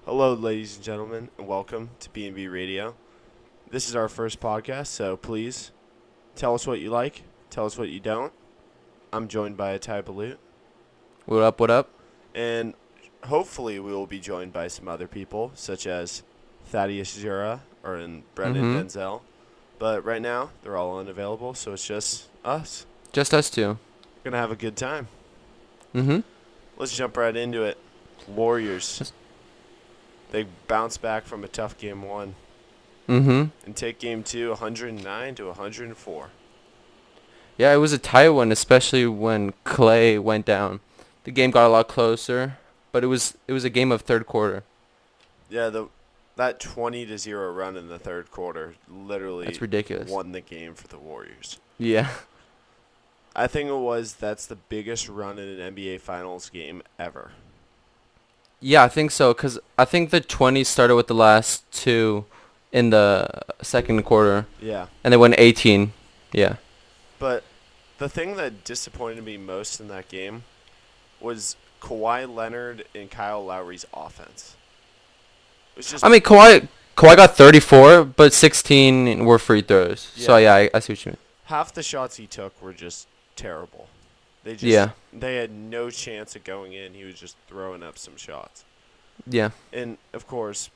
Hello, ladies and gentlemen, and welcome to BnB Radio. This is our first podcast, so please tell us what you like, tell us what you don't. I'm joined by Atay Balut, What up, what up? and hopefully we will be joined by some other people, such as Thaddeus Jura and Brendan Mm-hmm. Denzel. But right now, they're all unavailable, so it's just us. Just us two. We're going to have a good time. Mm-hmm. Let's jump right into it. Warriors. Just- They bounce back from a tough game one Mm-hmm. and take game two 109 to 104. Yeah, it was a tight one, especially when Clay went down. The game got a lot closer, but it was a game of third quarter. Yeah, that 20-0 run in the third quarter literally That's ridiculous. won the game for the Warriors. Yeah. I think that's the biggest run in an NBA Finals game ever. Yeah, I think so, because I think the 20 started with the last two in the second quarter, Yeah. and they went 18. Yeah. But the thing that disappointed me most in that game was Kawhi Leonard and Kyle Lowry's offense. It was just I mean, Kawhi got 34, but 16 were free throws. So, yeah, I see what you mean. half the shots he took were just terrible. Yeah. They had no chance of going in. He was just throwing up some shots. Yeah. And, of course,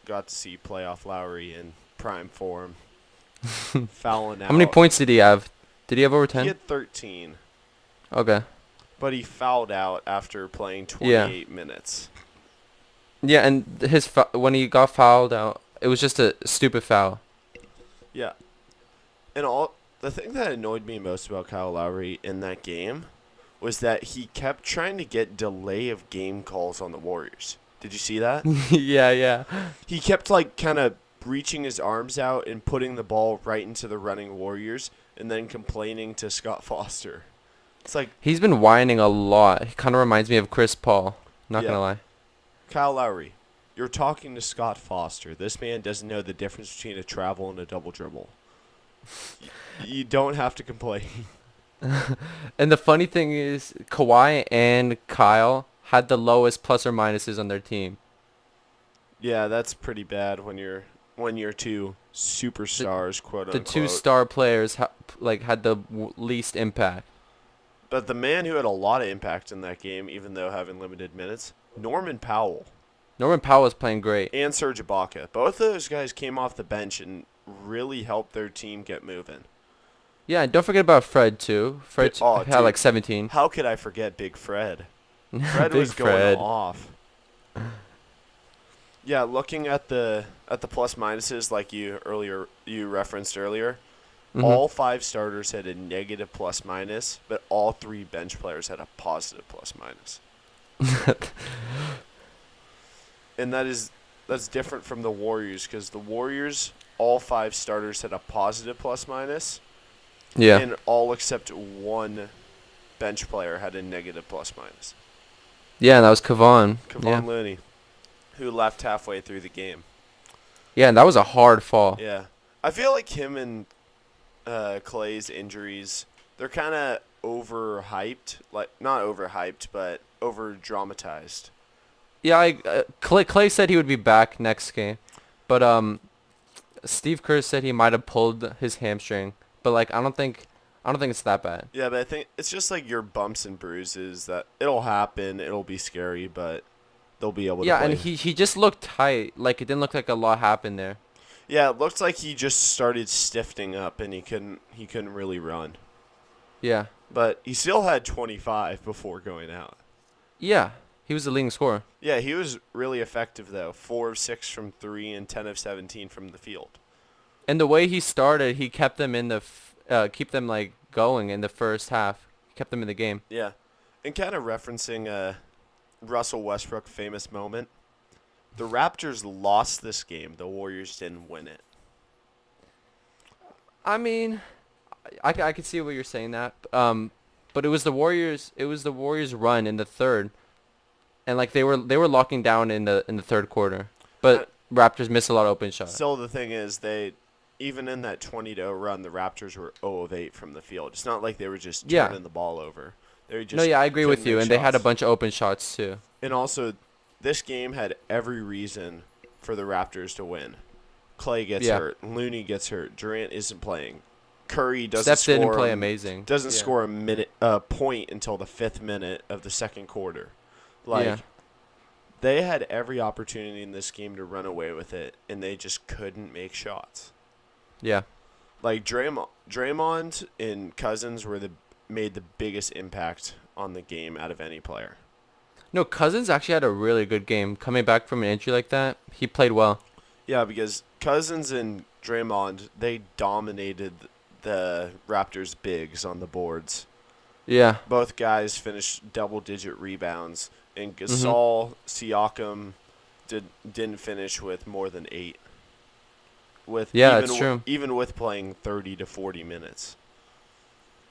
got to see playoff Lowry in prime form, fouling out. How many points did he have? Did he have over 10? He had 13, Okay. but he fouled out after playing 28 minutes. Yeah, and when he got fouled out, it was just a stupid foul. Yeah. And the thing that annoyed me most about Kyle Lowry in that game was that he kept trying to get delay of game calls on the Warriors. Did you see that? Yeah. He kept kind of reaching his arms out and putting the ball right into the running Warriors and then complaining to Scott Foster. It's like, He's been whining a lot. He kind of reminds me of Chris Paul. Not Yeah. gonna lie. Kyle Lowry, you're talking to Scott Foster. This man doesn't know the difference between a travel and a double dribble. You don't have to complain. And the funny thing is, Kawhi and Kyle had the lowest plus or minuses on their team. Yeah, that's pretty bad when you're two superstars, quote The unquote. two star players had the least impact. But the man who had a lot of impact in that game, even though having limited minutes, Norman Powell Norman Powell was playing great. and Serge Ibaka. Both of those guys came off the bench and really helped their team get moving. Yeah, and don't forget about Fred too. Fred had dude. like 17. How could I forget Big Fred? Fred Big was going Fred. off. Yeah, looking at the plus minuses like you referenced earlier, Mhm. all five starters had a negative plus minus, but all three bench players had a positive plus minus. And that's different from the Warriors because the Warriors, all five starters had a positive plus minus, Yeah. and all except one bench player had a negative plus minus. Yeah, and that was Kevon. Kevon Looney, who left halfway through the game. Yeah, and that was a hard fall. Yeah. I feel like him and Clay's injuries, they're kind of overhyped. Like, not overhyped, but over-dramatized. Yeah, Clay said he would be back next game, but Steve Kerr said he might have pulled his hamstring, but I don't think it's that bad. Yeah, but I think it's just like your bumps and bruises that it'll happen. It'll be scary, but they'll be able to Yeah, play. and he just looked tight. Like it didn't look like a lot happened there. Yeah, it looked like he just started stiffening up and he couldn't really run. Yeah. But he still had 25 before going out. Yeah, he was the leading scorer. Yeah, he was really effective though. 4 of 6 from 3 and 10 of 17 from the field. And the way he started, he kept them going in the first half. He kept them in the game. Yeah. And kind of referencing Russell Westbrook famous moment. The Raptors lost this game. The Warriors didn't win it. I mean, I could see what you're saying that. But it was the Warriors. It was the Warriors' run in the third, and they were locking down in the third quarter. But Raptors missed a lot of open shots. Still, the thing is, even in that 20-0 run, the Raptors were 0 of 8 from the field. It's not like they were just turning the ball over. They were just No, yeah, I agree with couldn't you. make And they had a shots. bunch of open shots too. And also, This game had every reason for the Raptors to win. Clay gets Yeah. hurt. Looney gets hurt. Durant isn't playing. Curry Steph didn't play amazing. Doesn't Yeah. score a point until the 5th minute of the second quarter. Like, Yeah. they had every opportunity in this game to run away with it, and they just couldn't make shots. Yeah. Like Draymond and Cousins made the biggest impact on the game out of any player. No, Cousins actually had a really good game. Coming back from an injury like that, he played well. Yeah, because Cousins and Draymond, they dominated the Raptors' bigs on the boards. Yeah. Both guys finished double-digit rebounds, and Gasol, Siakam didn't finish with more than 8. That's true. Even with playing 30 to 40 minutes.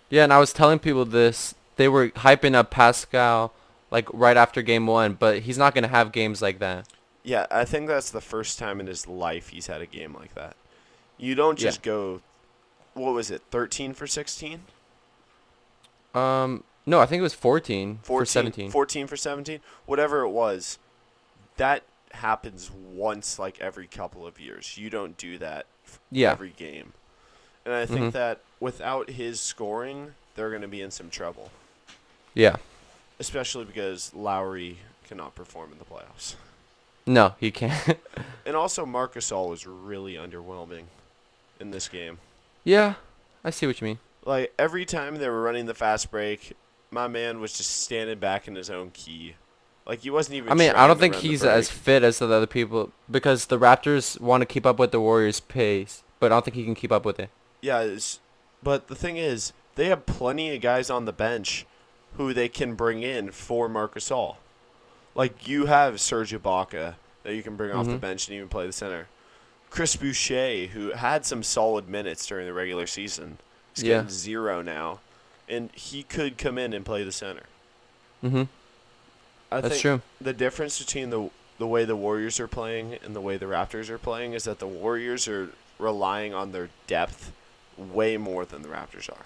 Yeah, and I was telling people this. They were hyping up Pascal like right after game 1, but he's not going to have games like that. Yeah, I think that's the first time in his life he's had a game like that. You don't just go, what was it, 13 for 16? No, I think it was 14 for 17. 14 for 17? Whatever it was, that happens once like every couple of years. You don't do that every game. And I think that without his scoring, they're going to be in some trouble. Yeah. Especially because Lowry cannot perform in the playoffs. No, he can't. And also, Marc Gasol was really underwhelming in this game. Yeah, I see what you mean. Like, every time they were running the fast break, my man was just standing back in his own key. Like, he wasn't even I don't to think run the he's break. as fit as the other people because the Raptors want to keep up with the Warriors' pace, but I don't think he can keep up with it. Yeah, but the thing is, they have plenty of guys on the bench who they can bring in for Marc Gasol. Like, you have Serge Ibaka that you can bring off the bench and even play the center. Chris Boucher, who had some solid minutes during the regular season, is getting 0 now, and he could come in and play the center. Mm-hmm. I That's think true. the difference between the way the Warriors are playing and the way the Raptors are playing is that the Warriors are relying on their depth way more than the Raptors are.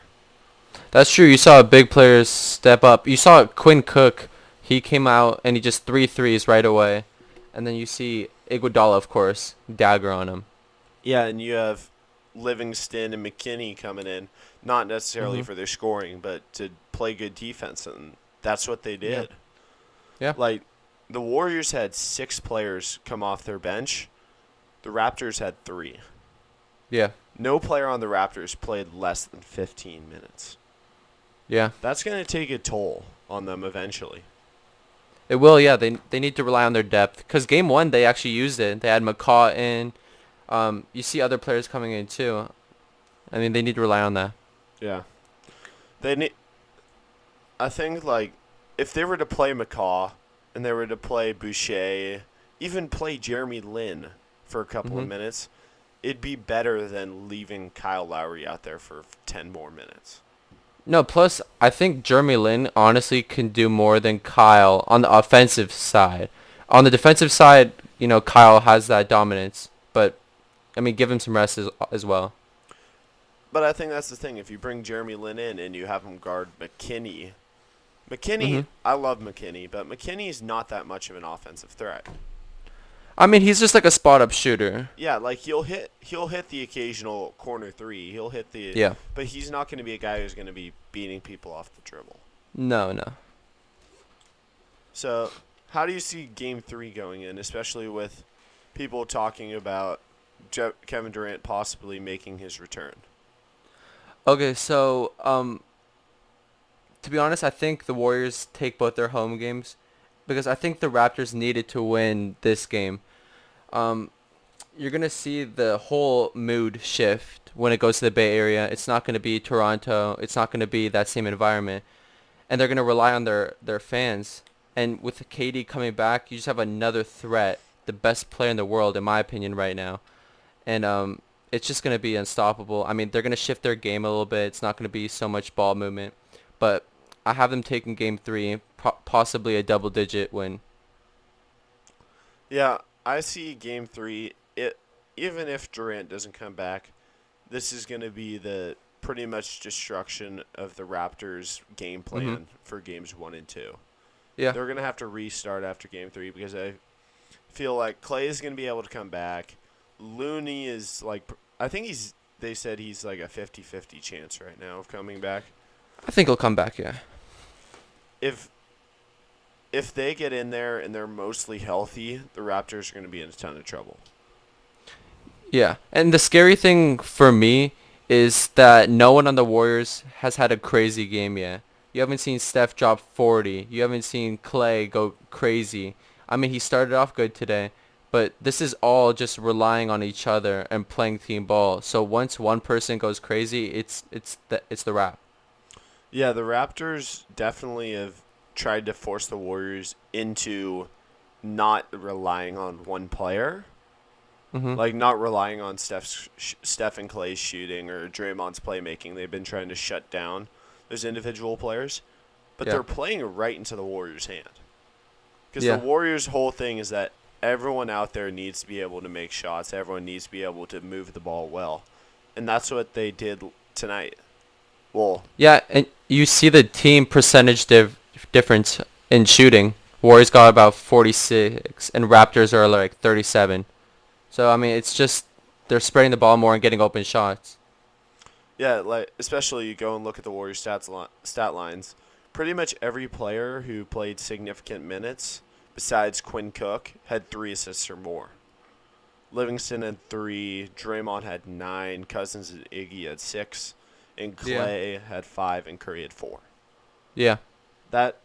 That's true. You saw big players step up. You saw Quinn Cook. He came out and he just 3 threes right away. And then you see Iguodala, of course, dagger on him. Yeah, and you have Livingston and McKinney coming in, not necessarily for their scoring, but to play good defense, and that's what they did. Yeah. Like, the Warriors had 6 players come off their bench. The Raptors had 3. Yeah. No player on the Raptors played less than 15 minutes. Yeah. That's going to take a toll on them eventually. It will, yeah. They need to rely on their depth. Because game 1, they actually used it. They had McCaw in. You see other players coming in, too. I mean, they need to rely on that. Yeah. I think, like, if they were to play McCaw and they were to play Boucher, even play Jeremy Lin for a couple of minutes, it'd be better than leaving Kyle Lowry out there for 10 more minutes. No, plus, I think Jeremy Lin honestly can do more than Kyle on the offensive side. On the defensive side, Kyle has that dominance. But, I mean, give him some rest as well. But I think that's the thing. If you bring Jeremy Lin in and you have him guard McKinney, I love McKinney, but McKinney's not that much of an offensive threat. I mean, he's just like a spot-up shooter. Yeah, like he'll hit the occasional corner 3. He'll hit but he's not going to be a guy who's going to be beating people off the dribble. No. So, how do you see Game 3 going in, especially with people talking about Kevin Durant possibly making his return? Okay, so to be honest, I think the Warriors take both their home games because I think the Raptors needed to win this game. You're going to see the whole mood shift when it goes to the Bay Area. It's not going to be Toronto. It's not going to be that same environment. And they're going to rely on their fans. And with KD coming back, you just have another threat, the best player in the world, in my opinion, right now. And it's just going to be unstoppable. I mean, they're going to shift their game a little bit. It's not going to be so much ball movement. But I have them taking Game 3, possibly a double-digit win. Yeah, I see Game 3. Even if Durant doesn't come back, this is going to be the pretty much destruction of the Raptors' game plan for Games 1 and 2. Yeah. They're going to have to restart after Game 3 because I feel like Clay is going to be able to come back. Looney is like, I think they said he's like a 50-50 chance right now of coming back. I think he'll come back, yeah. If they get in there and they're mostly healthy, the Raptors are going to be in a ton of trouble. Yeah. And the scary thing for me is that no one on the Warriors has had a crazy game yet. You haven't seen Steph drop 40. You haven't seen Clay go crazy. I mean, he started off good today, but this is all just relying on each other and playing team ball. So once one person goes crazy, it's the wrap. Yeah, the Raptors definitely have tried to force the Warriors into not relying on one player. Mhm. Like, not relying on Steph and Clay's shooting or Draymond's playmaking. They've been trying to shut down those individual players. But Yeah. they're playing right into the Warriors' hand. Because Yeah. the Warriors' whole thing is that everyone out there needs to be able to make shots. Everyone needs to be able to move the ball well. And that's what they did tonight. Well, Yeah, and you see the team percentage difference in shooting. Warriors got about 46, and Raptors are like 37. So I mean, it's just they're spreading the ball more and getting open shots. yeah, like especially you go and look at the Warriors stat lines. Pretty much every player who played significant minutes, besides Quinn Cook, had 3 assists or more. Livingston had 3, Draymond had 9, Cousins and Iggy had 6, and Clay had 5, and Curry had 4. Yeah. That,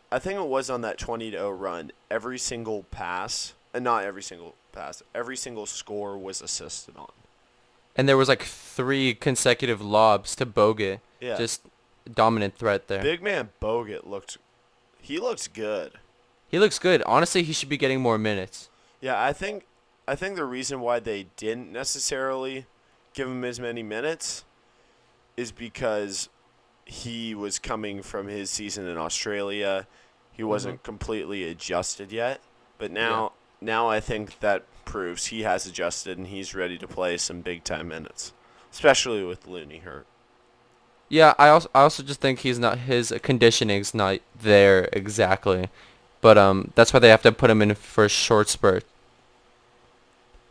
I think it was on that 20-0 run. Every single pass, and not every single pass, every single score was assisted on. And there was like 3 consecutive lobs to Bogut. Yeah. Just dominant threat there. Big man Bogut looks good. He looks good. Honestly, he should be getting more minutes. Yeah, I think the reason why they didn't necessarily give him as many minutes is because he was coming from his season in Australia. He wasn't completely adjusted yet, but now I think that proves he has adjusted and he's ready to play some big time minutes, especially with Looney hurt. Yeah, I also just think his conditioning's not there exactly. But that's why they have to put him in for a short spurt.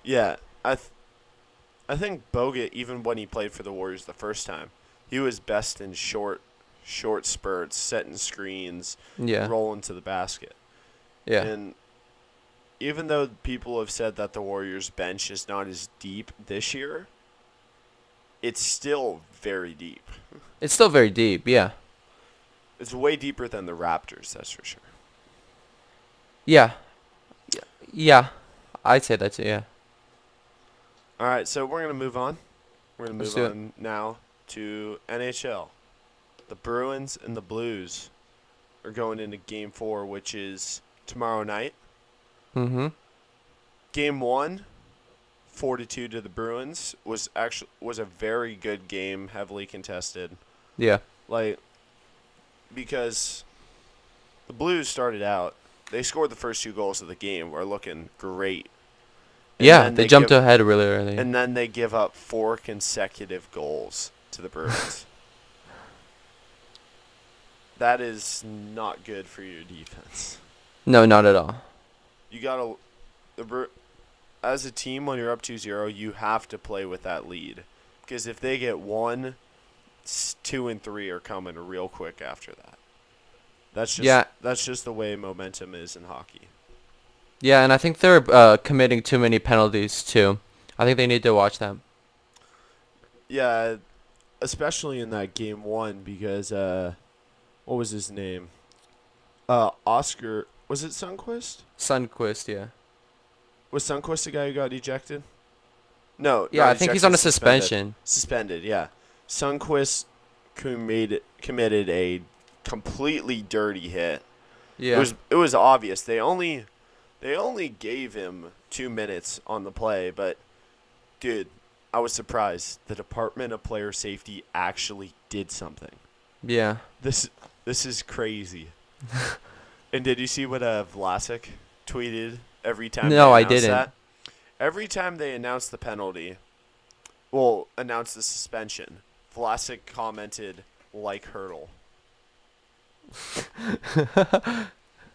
Yeah, I think Bogut, even when he played for the Warriors the first time, he was best in short spurts, setting screens, Yeah. rolling to the basket. Yeah. And even though people have said that the Warriors bench is not as deep this year, it's still very deep. It's still very deep, yeah. It's way deeper than the Raptors, that's for sure. Yeah. Yeah. I'd say that too, yeah. All right, so we're going to move on. We're going to Let's move do it. on now to NHL. The Bruins and the Blues are going into Game 4, which is tomorrow night. Mm-hmm. Game 1, 4-2 to the Bruins, was a very good game, heavily contested. Yeah. Because the Blues started out, they scored the first 2 goals of the game, were looking great. And Yeah, then they jumped ahead really early. And then they give up 4 consecutive goals to the Bruins. That is not good for your defense. No, not at all. You got to, as a team, when you're up 2-0, you have to play with that lead. Because if they get 1, 2 and 3 are coming real quick after that. That's just the way momentum is in hockey. Yeah, and I think they're committing too many penalties too. I think they need to watch them. Yeah, especially in that Game 1 because, what was his name? Oscar, was it Sundqvist? Sundqvist, yeah. Was Sundqvist the guy who got ejected? No. Yeah, not I think he's ejected, on a suspension. Suspended, yeah. Sundqvist committed a completely dirty hit. Yeah. It was obvious. They only gave him 2 minutes on the play, but dude, I was surprised. The Department of Player Safety actually did something. Yeah. This is crazy. And did you see what Vlasic tweeted every time? No, they I announced didn't. That? Every time they announced the penalty, announced the suspension, Vlasic commented like hurdle.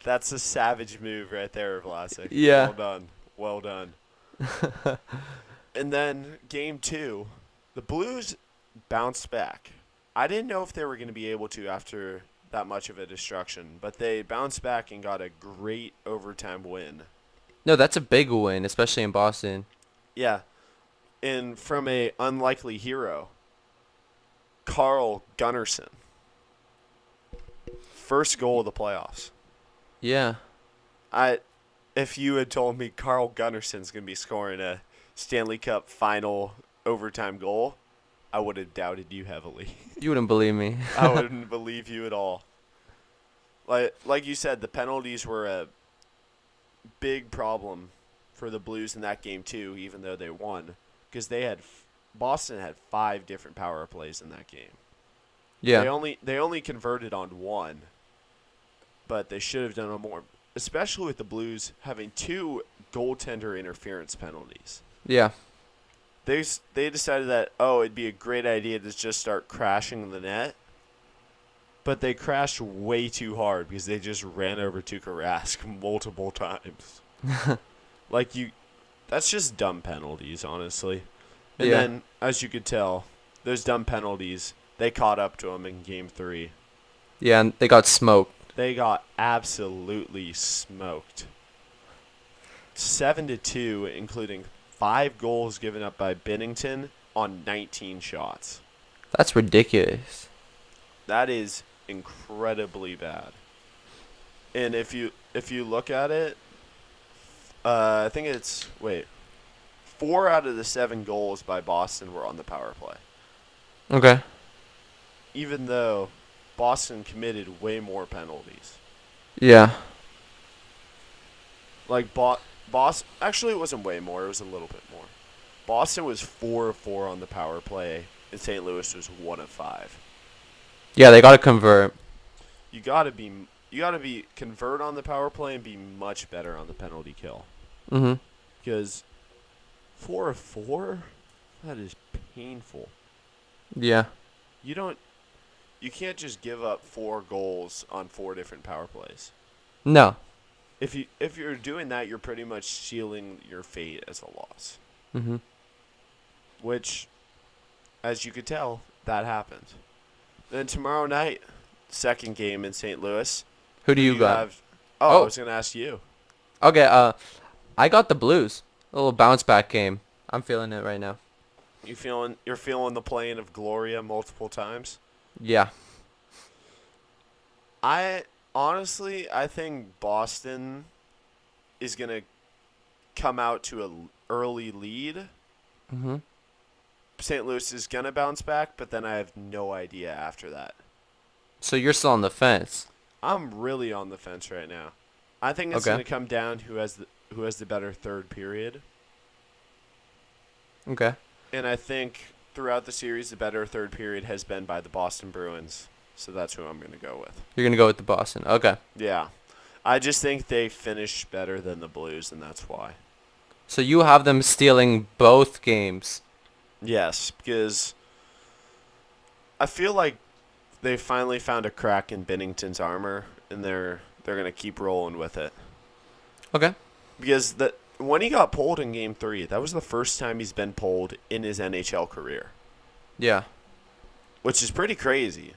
That's a savage move right there, Vlasic. Yeah. Well done. Well done. And then game 2, the Blues bounced back. I didn't know if they were going to be able to after that much of a destruction, but they bounced back and got a great overtime win. No, that's a big win, especially in Boston. Yeah, and from a unlikely hero, Carl Gunnarsson. First goal of the playoffs. Yeah. If you had told me Carl Gunnarsson's going to be scoring a Stanley Cup final overtime goal, I would have doubted you heavily. You wouldn't believe me. I wouldn't believe you at all. Like you said, the penalties were a big problem for the Blues in that game too, even though they won, because Boston had 5 different power plays in that game. Yeah. They only converted on 1, but they should have done more, especially with the Blues having 2 goaltender interference penalties. Yeah. They decided that, it'd be a great idea to just start crashing the net, but they crashed way too hard because they just ran over Tuukka Rask multiple times. That's just dumb penalties, honestly. And then, as you could tell, those dumb penalties, they caught up to them in Game 3. Yeah, and they got smoked. They got absolutely smoked. 7-2, including 5 goals given up by Binnington on 19 shots. That's ridiculous. That is incredibly bad. And if you look at it, I think it's 4 out of the 7 goals by Boston were on the power play. Okay. Even though Boston committed way more penalties. Yeah. Like Boston, actually it wasn't way more, it was a little bit more. Boston was 4 of 4 on the power play, and St. Louis was 1 of 5. Yeah, they got to convert. You got to be convert on the power play and be much better on the penalty kill. Mm-hmm. Because 4 of 4, that is painful. Yeah. You can't just give up 4 goals on 4 different power plays. No. If you're doing that, you're pretty much sealing your fate as a loss. Mm-hmm. Which, as you could tell, that happened. Then tomorrow night, second game in St. Louis. Who do you got? I was going to ask you. Okay, I got the Blues. A little bounce back game. I'm feeling it right now. You're feeling the plane of Gloria multiple times? Yeah. I think Boston is going to come out to an early lead. Mm-hmm. St. Louis is going to bounce back, but then I have no idea after that. So you're still on the fence? I'm really on the fence right now. I think it's going to come down who has the better third period. Okay. And I think throughout the series, the better third period has been by the Boston Bruins. So that's who I'm going to go with. You're going to go with the Boston. Okay. Yeah. I just think they finish better than the Blues, and that's why. So you have them stealing both games. Yes, because I feel like they finally found a crack in Binnington's armor, and they're going to keep rolling with it. Okay. Because when he got pulled in Game 3, that was the first time he's been pulled in his NHL career. Yeah. Which is pretty crazy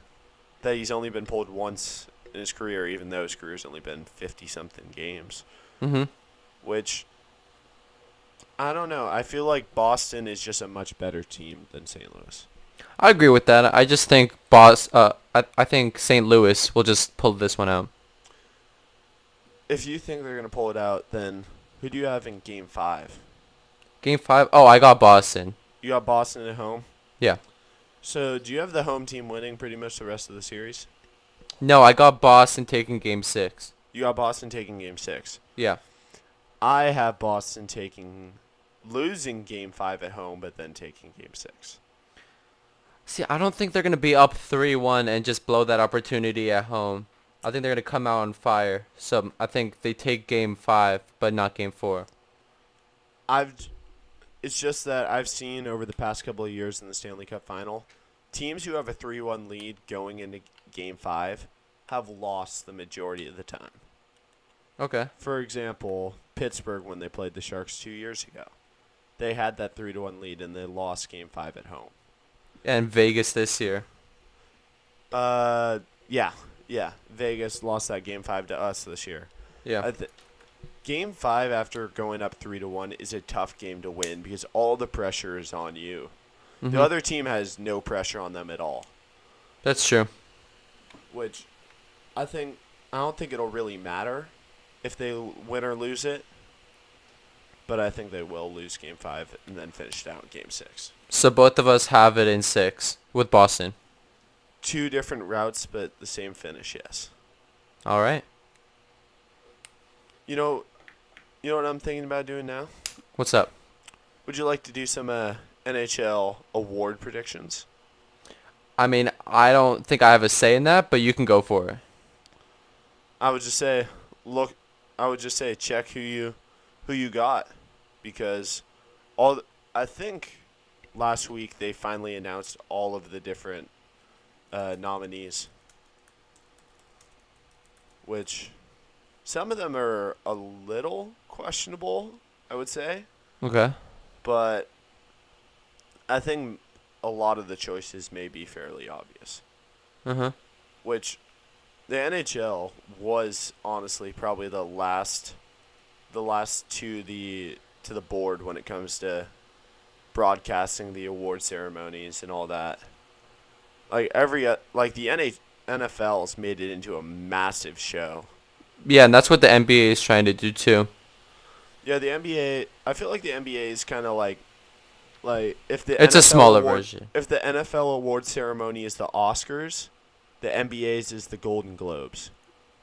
that he's only been pulled once in his career, even though his career's only been 50-something games. Mm-hmm. Which, I don't know. I feel like Boston is just a much better team than St. Louis. I agree with that. I just think I think St. Louis will just pull this one out. If you think they're going to pull it out, then who do you have in Game 5? Game 5? Oh, I got Boston. You got Boston at home? Yeah. So do you have the home team winning pretty much the rest of the series? No, I got Boston taking Game 6. You got Boston taking Game 6. Yeah. I have Boston losing Game 5 at home, but then taking Game 6. See, I don't think they're going to be up 3-1 and just blow that opportunity at home. I think they're going to come out on fire. So I think they take Game 5, but not Game 4. It's just that I've seen over the past couple of years in the Stanley Cup Final, teams who have a 3-1 lead going into Game 5 have lost the majority of the time. Okay. For example, Pittsburgh, when they played the Sharks 2 years ago, they had that 3-1 lead and they lost Game 5 at home. And Vegas this year. Yeah. Vegas lost that Game 5 to us this year. Yeah. Game 5 after going up 3-1 is a tough game to win because all the pressure is on you. Mm-hmm. The other team has no pressure on them at all. That's true. Which I don't think it'll really matter if they win or lose it. But I think they will lose Game 5 and then finish it out in Game 6. So both of us have it in 6 with Boston. 2 different routes, but the same finish, yes. All right. You know what I'm thinking about doing now? What's up? Would you like to do some NHL award predictions? I mean, I don't think I have a say in that, but you can go for it. I would just say check who you got, because I think last week they finally announced all of the different nominees, which some of them are a little questionable, I would say, Okay. but I think a lot of the choices may be fairly obvious. Uh-huh. Which the NHL was honestly probably the last to the board when it comes to broadcasting the award ceremonies and all that. Like the NFL's made it into a massive show. Yeah, and that's what the NBA is trying to do too. Yeah, the NBA. I feel like the NBA is kind of like if the It's a NFL smaller award, version. If the NFL award ceremony is the Oscars, the NBA's is the Golden Globes.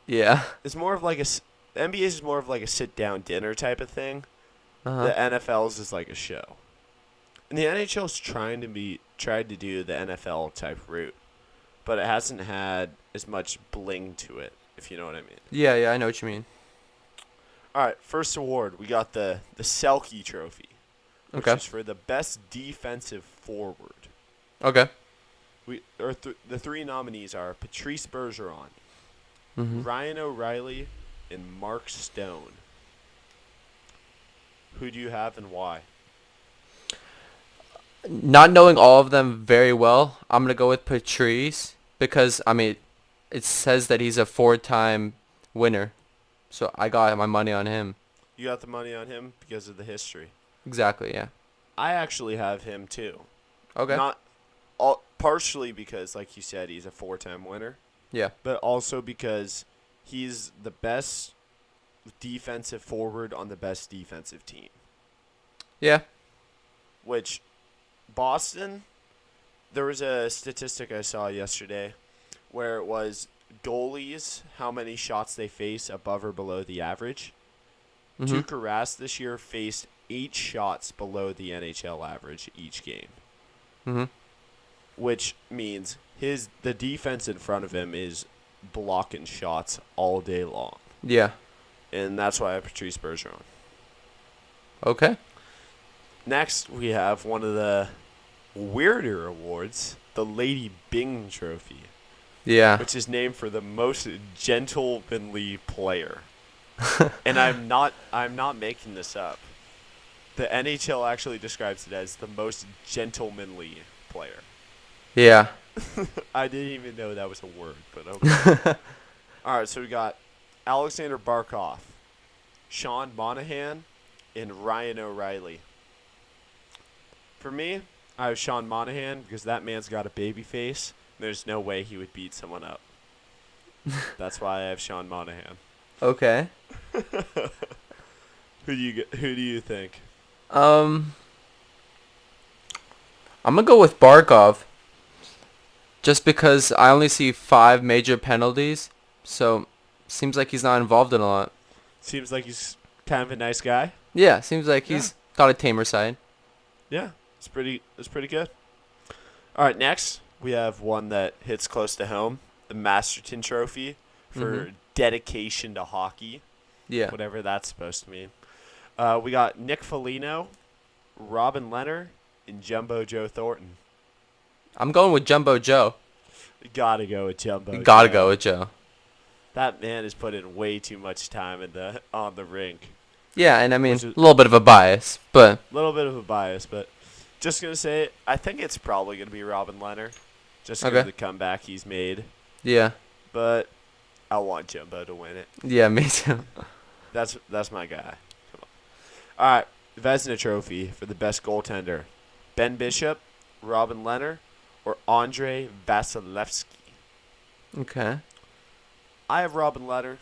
Yeah. It's more of like the NBA's is more of like a sit down dinner type of thing. Uh-huh. The NFL's is like a show. And the NHL's tried to do the NFL type route, but it hasn't had as much bling to it, if you know what I mean. Yeah, I know what you mean. All right, first award, we got the Selke Trophy, which Okay. is for the best defensive forward. Okay. The 3 nominees are Patrice Bergeron, Mm-hmm. Ryan O'Reilly, and Mark Stone. Who do you have and why? Not knowing all of them very well, I'm going to go with Patrice because, I mean, it says that he's a 4-time winner. So I got my money on him. You got the money on him because of the history. Exactly, yeah. I actually have him too. Okay. Partially because, like you said, he's a 4-time winner, Yeah. but also because he's the best defensive forward on the best defensive team. Yeah. Which, Boston, there was a statistic I saw yesterday where it was goalies, how many shots they face above or below the average. Mm-hmm. Tuukka Rask this year faced 8 shots below the NHL average each game. Mm-hmm. Which means the defense in front of him is blocking shots all day long. Yeah. And that's why I have Patrice Bergeron. Okay. Next, we have one of the weirder awards, the Lady Byng Trophy, Yeah. which is named for the most gentlemanly player. And I'm not making this up. The NHL actually describes it as the most gentlemanly player. Yeah. I didn't even know that was a word, but okay. All right, so we got Alexander Barkov, Sean Monahan, and Ryan O'Reilly. For me, I have Sean Monahan because that man's got a baby face. There's no way he would beat someone up. That's why I have Sean Monahan. Okay. Who do you think? I'm gonna go with Barkov. Just because I only see 5 major penalties, so seems like he's not involved in a lot. Seems like he's kind of a nice guy. Yeah, seems like he's got a tamer side. Yeah, it's pretty good. All right, next we have one that hits close to home, the Masterton Trophy for dedication to hockey. Yeah. Whatever that's supposed to mean. We got Nick Foligno, Robin Leonard, and Jumbo Joe Thornton. I'm going with Jumbo Joe. Gotta go with Jumbo. You gotta go with Joe. That man has put in way too much time on the rink. Yeah, and I mean, Which is a little bit of a bias, but a little bit of a bias, but just gonna say I think it's probably gonna be Robin Leonard, just because of okay. the comeback he's made. Yeah. But I want Jumbo to win it. Yeah, me too. That's my guy. Come on. All right, Vezina Trophy for the best goaltender: Ben Bishop, Robin Leonard, or Andrei Vasilevsky. Okay. I have Robin Leonard.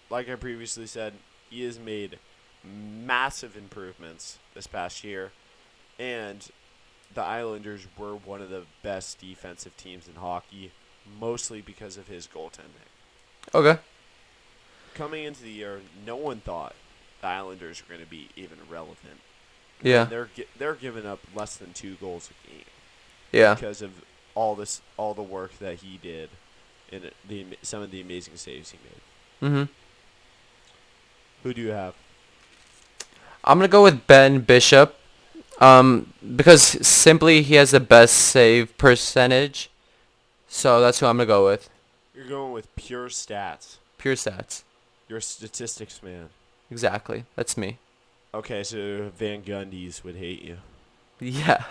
Like I previously said, he has made massive improvements this past year, and the Islanders were one of the best defensive teams in hockey, mostly because of his goaltending. Okay. Coming into the year, no one thought the Islanders were going to be even relevant. Yeah. And they're giving up less than 2 goals a game Yeah. because of all the work that he did, and some of the amazing saves he made. Mhm. Who do you have? I'm gonna go with Ben Bishop, because simply he has the best save percentage, so that's who I'm gonna go with. You're going with pure stats. Pure stats. You're a statistics man. Exactly. That's me. Okay, so Van Gundy's would hate you. Yeah.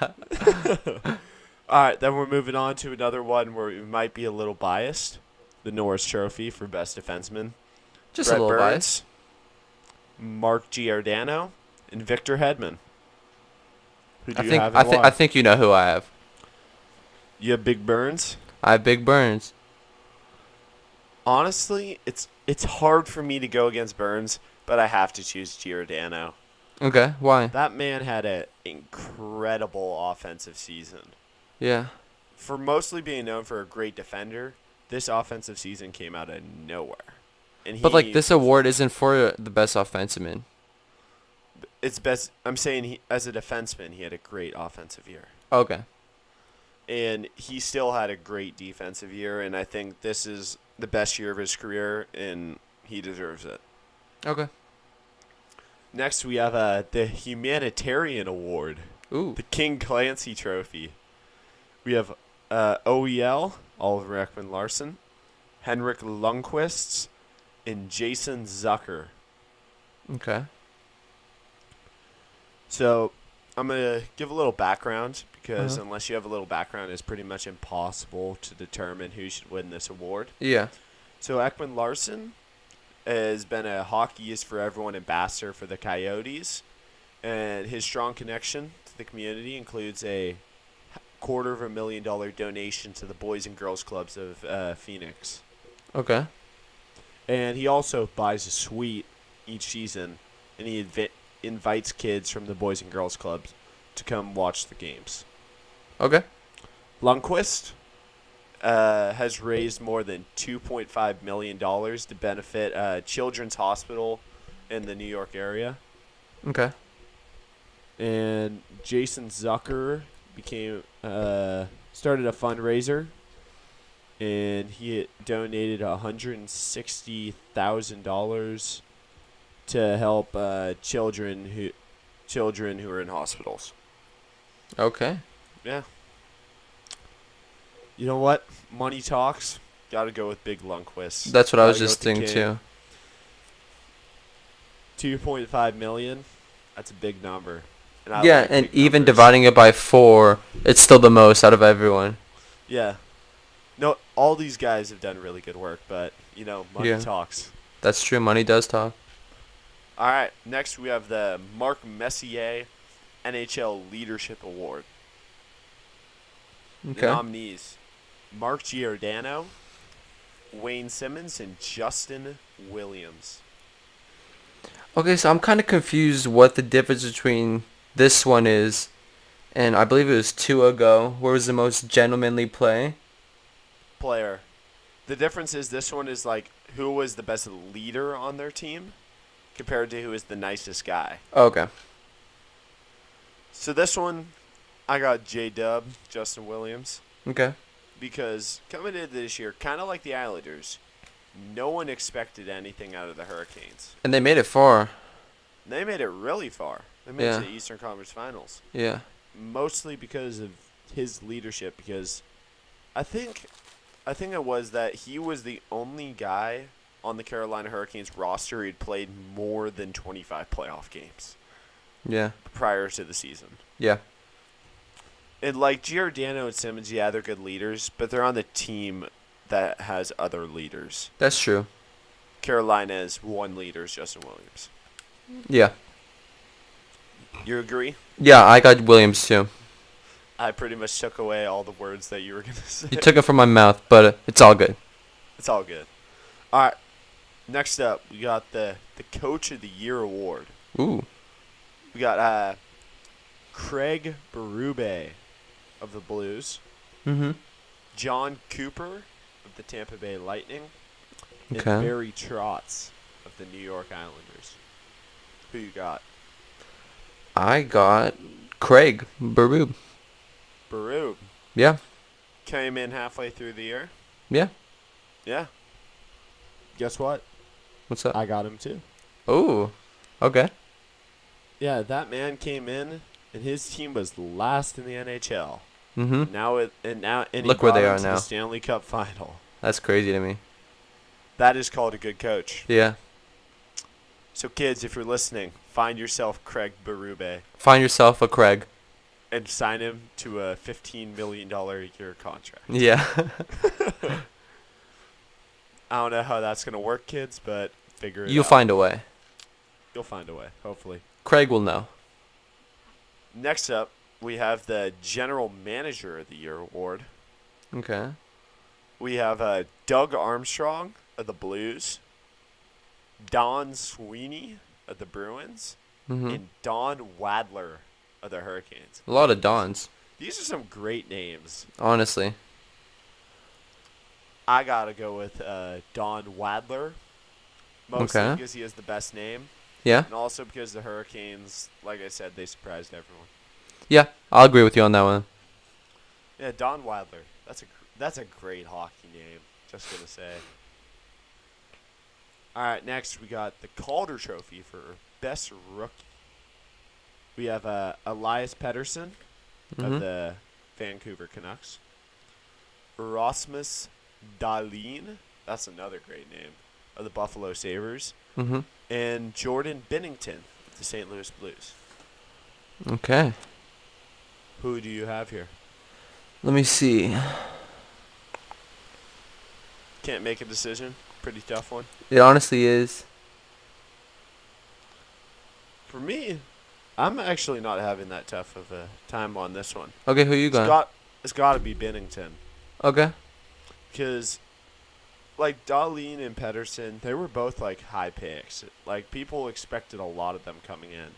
All right, then we're moving on to another one where we might be a little biased. The Norris Trophy for best defenseman. Just Brett a little Burns, bias. Mark Giordano, and Victor Hedman. Who do I you think have I and think why? I think you know who I have. You have Big Burns. I have Big Burns. Honestly, it's hard for me to go against Burns, but I have to choose Giordano. Okay. Why? That man had an incredible offensive season. Yeah. For mostly being known for a great defender, this offensive season came out of nowhere. And But like this award isn't for the best offenseman. it's best. I'm saying as a defenseman, he had a great offensive year, Okay. and he still had a great defensive year. And I think this is the best year of his career, and he deserves it. Okay. Next, we have the Humanitarian Award, Ooh. the King Clancy Trophy. We have OEL, Oliver Ekman-Larsson, Henrik Lundqvist, and Jason Zucker. Okay. So I'm going to give a little background because Uh-huh. unless you have a little background, it's pretty much impossible to determine who should win this award. Yeah. So Ekman-Larsson has been a Hockey is for Everyone ambassador for the Coyotes, and his strong connection to the community includes a $250,000 donation to the Boys and Girls Clubs of Phoenix. Okay. And he also buys a suite each season, and he invites kids from the Boys and Girls Clubs to come watch the games. Okay. Lundqvist has raised more than $2.5 million to benefit Children's Hospital in the New York area. Okay. And Jason Zucker started a fundraiser, and he donated $160,000 to help children who are in hospitals. Okay. Yeah. You know what? Money talks. Got to go with Big Lundqvist. That's what I was Gotta go just with the thinking king. too. $2.5 million. That's a big number. And I Yeah, like and big even numbers. dividing it by 4, it's still the most out of everyone. Yeah. No, all these guys have done really good work, but money Yeah. talks. That's true. Money does talk. All right. Next, we have the Mark Messier NHL Leadership Award. The Okay. nominees: Mark Giordano, Wayne Simmons, and Justin Williams. Okay, so I'm kind of confused what the difference between this one is, and I believe it was 2 ago. Where was the most gentlemanly play? Player. The difference is this one is like who was the best leader on their team compared to who was the nicest guy. Okay. So this one, I got J-Dub, Justin Williams, Okay. because coming into this year, kind of like the Islanders, no one expected anything out of the Hurricanes. And they made it far. They made it really far. They made it Yeah. to the Eastern Conference Finals. Yeah. Mostly because of his leadership, because I think it was that he was the only guy on the Carolina Hurricanes roster who'd played more than 25 playoff games Yeah. prior to the season. Yeah. And like Giordano and Simmons, yeah, they're good leaders, but they're on the team that has other leaders. That's true. Carolina's one leader is Justin Williams. Yeah. You agree? Yeah, I got Williams too. I pretty much took away all the words that you were going to say. You took it from my mouth, but it's all good. It's all good. All right. Next up, we got the Coach of the Year award. Ooh. We got Craig Berube of the Blues, Mm-hmm. John Cooper of the Tampa Bay Lightning, Okay. and Barry Trotz of the New York Islanders. Who you got? I got Craig Berube. Berube Yeah. came in halfway through the year. Yeah. Yeah. Guess what? What's up? I got him too. Ooh. Okay. Yeah, that man came in, and his team was last in the NHL. Mm-hmm. And Look he where got they him are to now. the Stanley Cup final. That's crazy to me. That is called a good coach. Yeah. So, kids, if you're listening, find yourself Craig Berube Find yourself a Craig. and sign him to a $15 million a year contract. Yeah. I don't know how that's going to work, kids, but figure it You'll out. find a way. You'll find a way, hopefully. Craig will know. Next up, we have the General Manager of the Year award. Okay. We have Doug Armstrong of the Blues, Don Sweeney of the Bruins, Mm-hmm. and Don Wadler of the Hurricanes. A lot of Dons, These are some great names. honestly. I got to go with Don Wadler, mostly Okay. because he has the best name, Yeah. and also because the Hurricanes, like I said, they surprised everyone. Yeah. I'll agree with you on that one. Yeah, Don Wadler. That's a great hockey name. Just going to say. All right, next we got the Calder Trophy for Best Rookie. We have Elias Pettersson Mm-hmm. of the Vancouver Canucks. Rasmus Dahlin, that's another great name, of the Buffalo Sabres. Mm-hmm. And Jordan Binnington of the St. Louis Blues. Okay. Who do you have here? Let me see. Can't make a decision. Pretty tough one. It honestly is. For me, I'm actually not having that tough of a time on this one. Okay, who you got? It's got to be Binnington. Okay. Because, like, Dahlin and Pettersson, they were both, like, high picks. Like, people expected a lot of them coming in.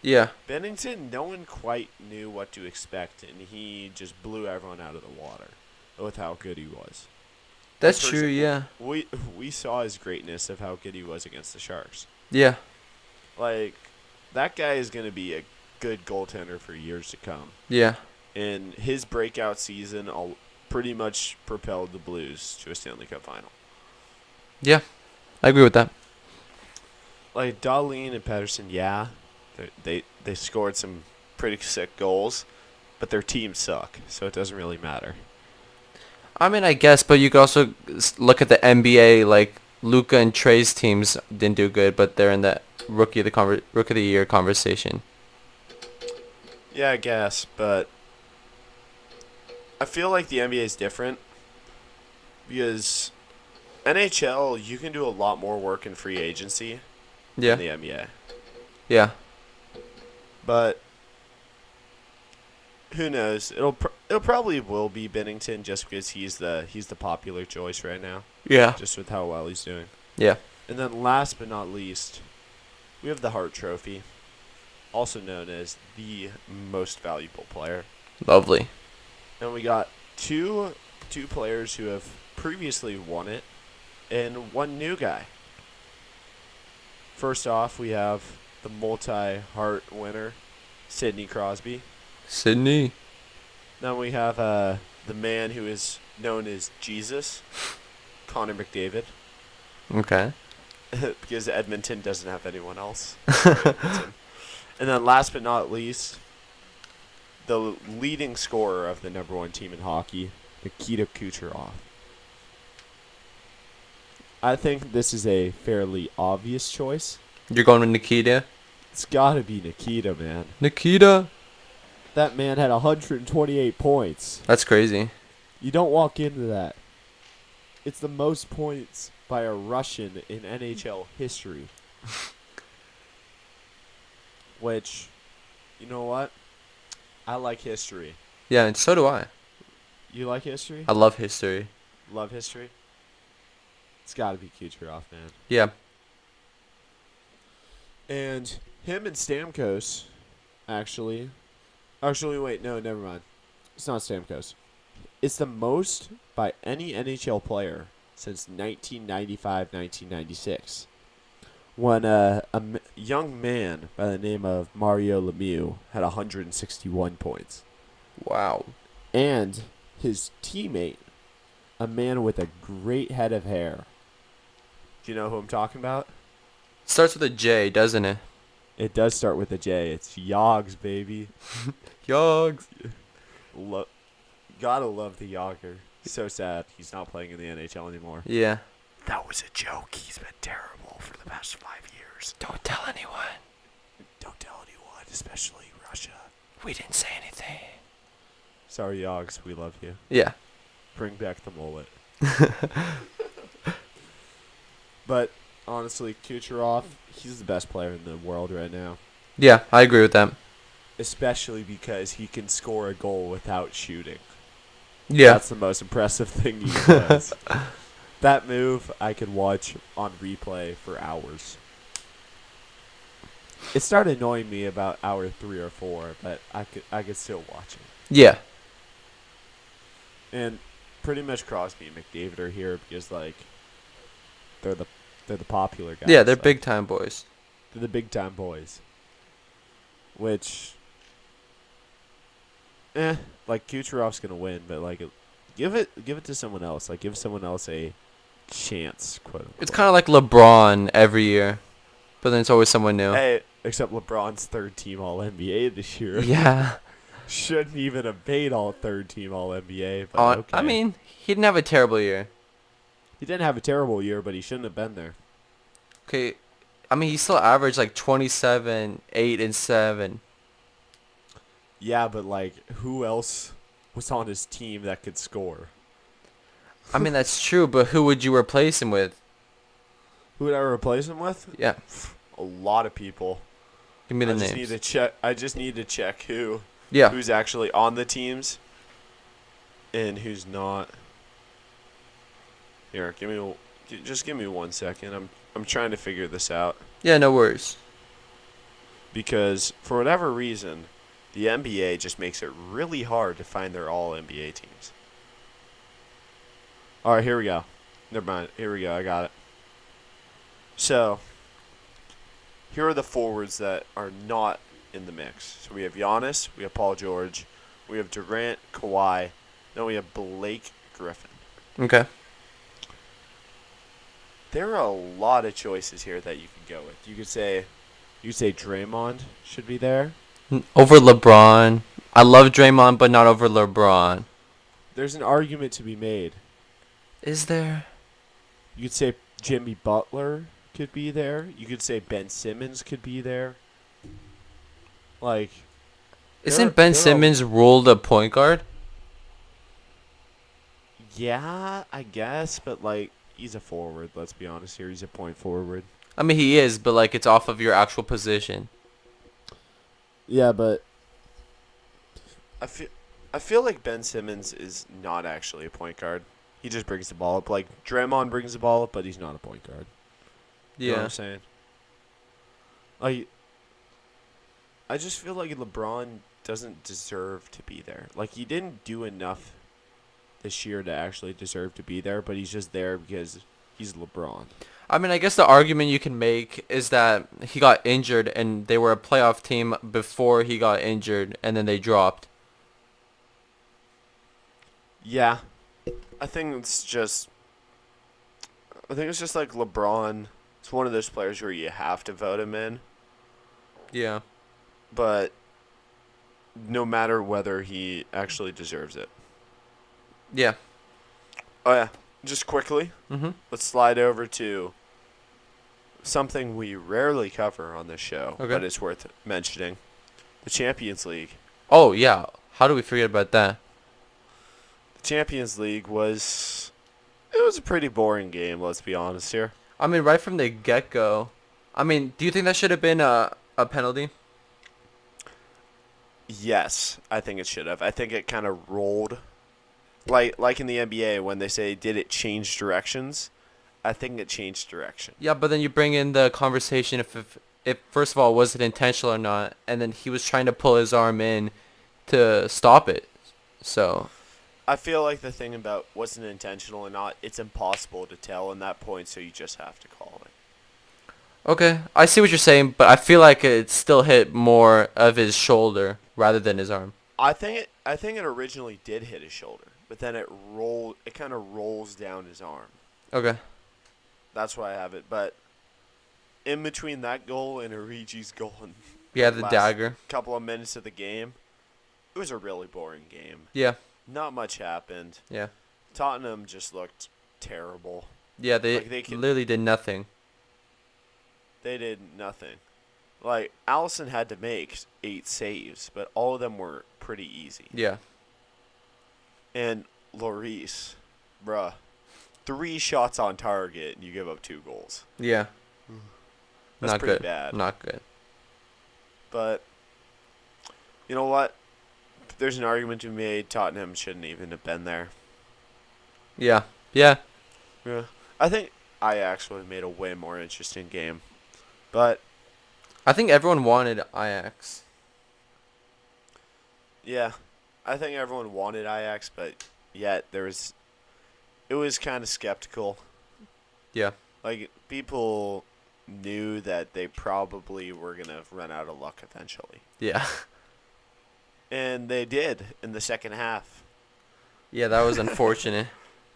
Yeah. Binnington, no one quite knew what to expect, and he just blew everyone out of the water with how good he was. That's For true, example, yeah. We saw his greatness of how good he was against the Sharks. Yeah. Like, that guy is going to be a good goaltender for years to come. Yeah. And his breakout season pretty much propelled the Blues to a Stanley Cup final. Yeah. I agree with that. Like, Dahlin and Pettersson, yeah, they scored some pretty sick goals, but their teams suck, so it doesn't really matter. I mean, I guess, but you could also look at the NBA, like Luka and Trey's teams didn't do good, but they're in the rookie of the year conversation. Yeah, I guess, but I feel like the NBA is different because NHL, you can do a lot more work in free agency Yeah. than the NBA. Yeah. But who knows? It'll probably will be Binnington just because he's the popular choice right now, Yeah. just with how well he's doing. Yeah. And then last but not least, we have the Hart Trophy, also known as the most valuable player. Lovely. And we got two players who have previously won it and one new guy. First off, we have the multi-Hart winner, Sidney Crosby. Sydney. Then we have the man who is known as Jesus, Connor McDavid, Okay. because Edmonton doesn't have anyone else. And then last but not least, the leading scorer of the number one team in hockey, Nikita Kucherov. I think this is a fairly obvious choice. You're going with Nikita? It's got to be Nikita, man. Nikita? That man had 128 points. That's crazy. You don't walk into that. It's the most points by a Russian in NHL history. Which, you know what? I like history. Yeah, and so do I. You like history? I love history. Love history? It's got to be Kucherov, man. Yeah. And him and Stamkos, actually. Actually, wait, no, never mind. It's not Stamkos. It's the most by any NHL player since 1995-1996. When young man by the name of Mario Lemieux had 161 points. Wow. And his teammate, a man with a great head of hair. Do you know who I'm talking about? Starts with a J, doesn't it? It does start with a J. It's Yogs, baby. Yogs. Gotta love the Yager. So sad he's not playing in the NHL anymore. Yeah. That was a joke. He's been terrible for the past 5 years. Don't tell anyone. Don't tell anyone, especially Russia. We didn't say anything. Sorry, Yogs. We love you. Yeah. Bring back the mullet. But honestly, Kucherov, he's the best player in the world right now. Yeah, I agree with that. Especially because he can score a goal without shooting. Yeah. That's the most impressive thing he does. That move I could watch on replay for hours. It started annoying me about hour 3 or 4, but I could still watch it. Yeah. And pretty much Crosby and McDavid are here because like they're the popular guys. Yeah, they're like, big time boys. They're the big time boys. Which like Kucherov's gonna win, but like give it to someone else. Like give someone else a chance, quote unquote. It's kind of like LeBron every year, but then it's always someone new. Hey, except LeBron's third team All NBA this year. Yeah. Shouldn't even have made all third team All NBA. But okay. I mean, he didn't have a terrible year. He didn't have a terrible year, but he shouldn't have been there. Okay, I mean, he still averaged like 27, 8, and 7. Yeah, but like, who else was on his team that could score? I mean, that's true, but who would you replace him with? Who would I replace him with? Yeah. A lot of people. Give me the I names. just need to check. I just need to check Yeah. who's actually on the teams and who's not. Here, just give me 1 second. I'm trying to figure this out Yeah, no worries. because for whatever reason, the NBA just makes it really hard to find their all NBA teams. All right, here we go. Never mind. Here we go. I got it. So, here are the forwards that are not in the mix. So we have Giannis, we have Paul George, we have Durant, Kawhi, then we have Blake Griffin. Okay. There are a lot of choices here that you can go with. You could say Draymond should be there. Over LeBron. I love Draymond, but not over LeBron. There's an argument to be made. Is there? You could say Jimmy Butler could be there. You could say Ben Simmons could be there. Like, Isn't Ben Simmons ruled a point guard? Yeah, I guess, but like he's a forward. Let's be honest here. He's a point forward. I mean, he is, but like it's off of your actual position. Yeah, but I feel like Ben Simmons is not actually a point guard. He just brings the ball up. Like Draymond brings the ball up, but he's not a point guard. You know what I'm saying? I just feel like LeBron doesn't deserve to be there. Like he didn't do enough this year to actually deserve to be there, but he's just there because he's LeBron. I mean, I guess the argument you can make is that he got injured and they were a playoff team before he got injured and then they dropped. Yeah. I think it's just like LeBron. It's one of those players where you have to vote him in. Yeah. But no matter whether he actually deserves it. Yeah. Oh, yeah. just quickly, Mm-hmm. let's slide over to something we rarely cover on this show, Okay. but it's worth mentioning. The Champions League. Oh, yeah. How do we forget about that? The Champions League was a pretty boring game, let's be honest here. I mean, right from the get-go. I mean, do you think that should have been a penalty? Yes, I think it should have. I think it kind of rolled like in the NBA when they say did it change directions? I think it changed direction. Yeah, but then you bring in the conversation if first of all, was it intentional or not? And then he was trying to pull his arm in to stop it. So, I feel like the thing about was it intentional or not, it's impossible to tell in that point, so you just have to call it. okay. I see what you're saying, but I feel like it still hit more of his shoulder rather than his arm. I think it originally did hit his shoulder, but then it kind of rolls down his arm. Okay. That's why I have it, but in between that goal and Origi's goal and Yeah, the last dagger. couple of minutes of the game, it was a really boring game. Yeah. Not much happened. Yeah. Tottenham just looked terrible. Yeah, they, Like, they could- literally did nothing. They did nothing. Like, Allison had to make 8 saves, but all of them were pretty easy. Yeah. And Ruiz, bruh, 3 shots on target and you give up 2 goals. Yeah. That's Not pretty good. bad. Not good. But you know what? There's an argument to be made. Tottenham shouldn't even have been there. Yeah. Yeah. Yeah. I think Ajax would have made a way more interesting game. But I think everyone wanted Ajax. yeah, I think everyone wanted Ajax, but yet it was kind of skeptical. Yeah. Like, people knew that they probably were going to run out of luck eventually. Yeah. And they did in the second half. Yeah, that was unfortunate.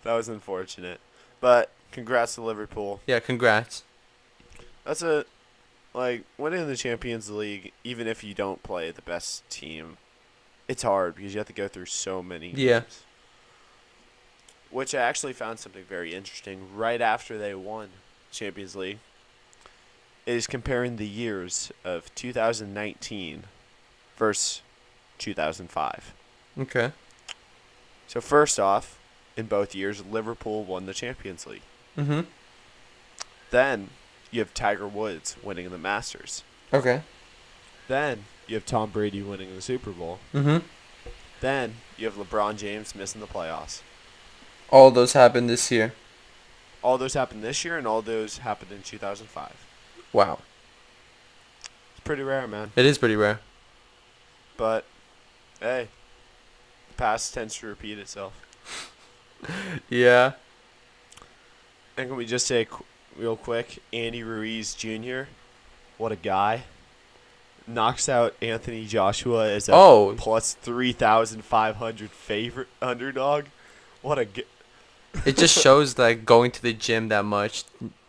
That was unfortunate. But congrats to Liverpool. Yeah, congrats. That's winning the Champions League, even if you don't play the best team, it's hard because you have to go through so many Yeah. games. Which I actually found something very interesting right after they won Champions League is comparing the years of 2019 versus 2005. Okay. So first off, in both years, Liverpool won the Champions League. Mm-hmm. Then you have Tiger Woods winning the Masters. Okay. Then you have Tom Brady winning the Super Bowl. Mm-hmm. Then you have LeBron James missing the playoffs. All those happened this year. All those happened this year, and all those happened in 2005. Wow. It's pretty rare, man. It is pretty rare. But, hey, the past tends to repeat itself. Yeah. And can we just say real quick, Andy Ruiz Jr., what a guy. Knocks out Anthony Joshua as a plus 3,500 favorite underdog. What a It just shows that going to the gym that much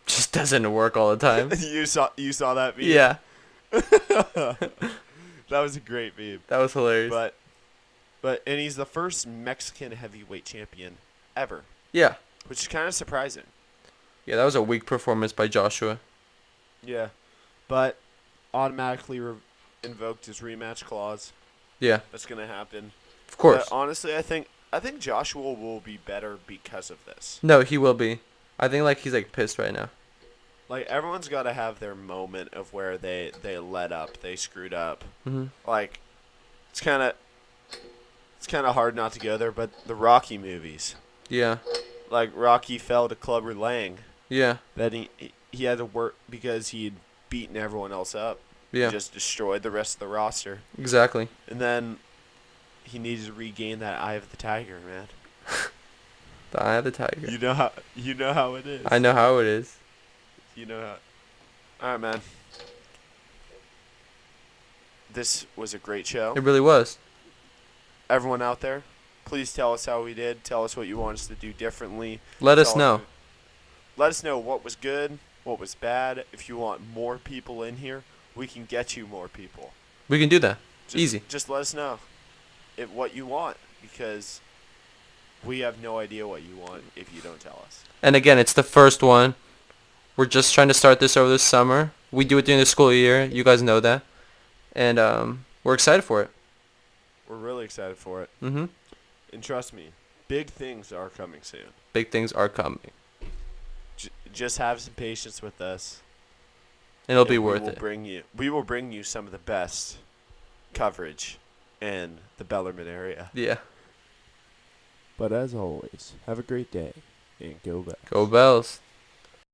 just doesn't work all the time. you saw that meme? Yeah. That was a great meme. That was hilarious. And he's the first Mexican heavyweight champion ever, Yeah. which is kind of surprising. Yeah, that was a weak performance by Joshua. Yeah, but automatically invoked his rematch clause. Yeah. That's gonna happen. Of course. But honestly, I think Joshua will be better because of this. No, he will be. I think he's pissed right now. Like, everyone's got to have their moment of where they let up, they screwed up. Mm-hmm. Like, it's kind of hard not to go there, but the Rocky movies. Yeah. Like, Rocky fell to Clubber Lang. Yeah. That he had to work because he'd beaten everyone else up. Yeah. He just destroyed the rest of the roster. Exactly. And then he needed to regain that eye of the tiger, man. The eye of the tiger. You know how it is. I know how it is. You know how. All right, man. This was a great show. It really was. Everyone out there, please tell us how we did. Tell us what you want us to do differently. Let us know. Let us know what was good, what was bad. If you want more people in here, we can get you more people. We can do that. Just, Easy. Just let us know what you want, because We have no idea what you want if you don't tell us. And again, it's the first one. We're just trying to start this over this summer. We do it during the school year. You guys know that. And we're excited for it. We're really excited for it. Mm-hmm. And trust me, big things are coming soon. Big things are coming. Just have some patience with us. And it'll be worth it. We will bring you some of the best coverage in the Bellarmine area. Yeah. But as always, have a great day and go back. Go Bells.